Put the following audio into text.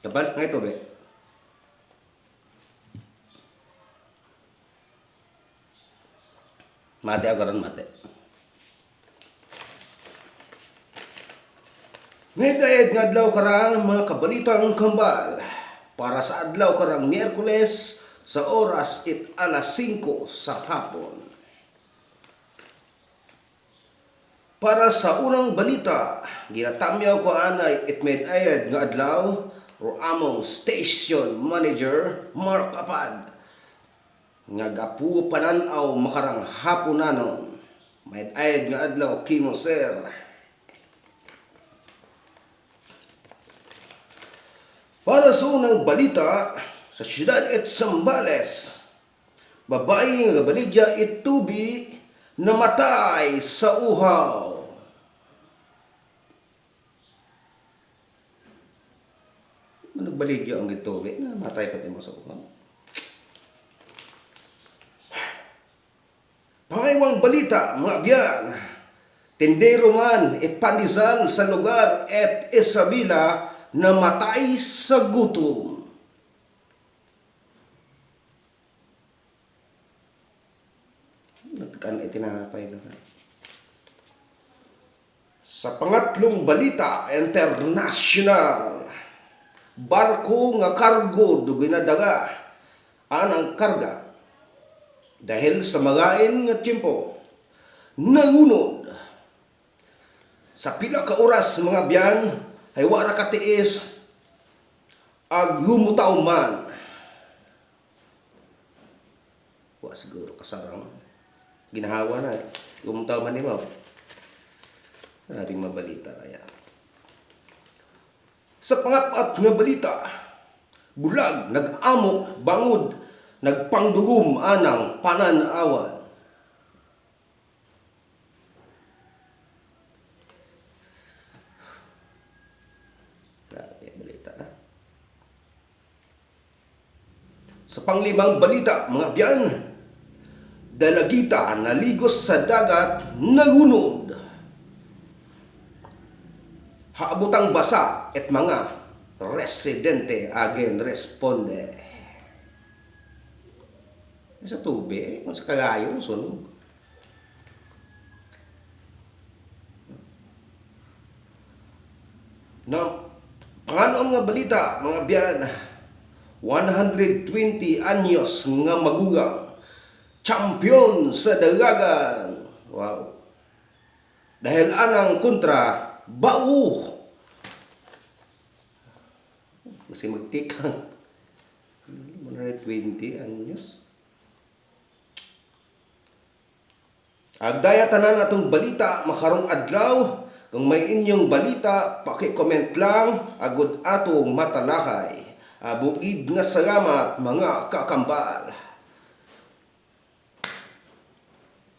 Kabal nga ito, be. Mate ako ron, mate. Ngayon nga adlaw karang mga kabalitang kambal. Para sa adlaw karang Miyerkules sa oras 5 sa hapon. Para sa unang balita, ginatamyaw ko anay itmed-ayad nga adlaw ro among station manager Mark Apad nga gapu pananaw makarang haponanon. Med-ayad nga adlaw kimo sir. Para sa unang balita, sa siyudad et Zambales, babae nga baligya itubi namatay sa uhaw. Nagbaligya ang itubi, namatay pati mo sa uhaw. Pangaywang balita, mga biyan, tindero man et pandizal sa lugar et Isabela namatay sa gutom. Nagkan itinapay na. Sa pangatlong balita, international, barko nga kargo dugi na daga anang karga dahil sa magain nga tiyempo nangunod. Sa pila ka oras mga biyan ay wala katiis ag humutaw man. Wa siguro kasarang ginahawa na humutaw man ni mo. Maraming mabalita kaya. Sa pangapat nga balita, bulag nag-amok bangod nagpangdugum anang pananawan. Balita na. Sa panglimang balita, mga biyan, dalagita naligos sa dagat nagunod. Haabutang basa at mga residente agen responde. Sa tubig, kung sa kagayon, sunog. No, panganon nga balita, mga biyan, 120 anyos nga magugang, champion sa dalagan. Wow. Dahil anang kontra, bau. Masih magtikang. 120 anyos. Agdaya tanan atong balita makarong adlaw. Kung may inyong balita, paki-comment lang agud atong matalakay. Abugid nga salamat mga kakambal.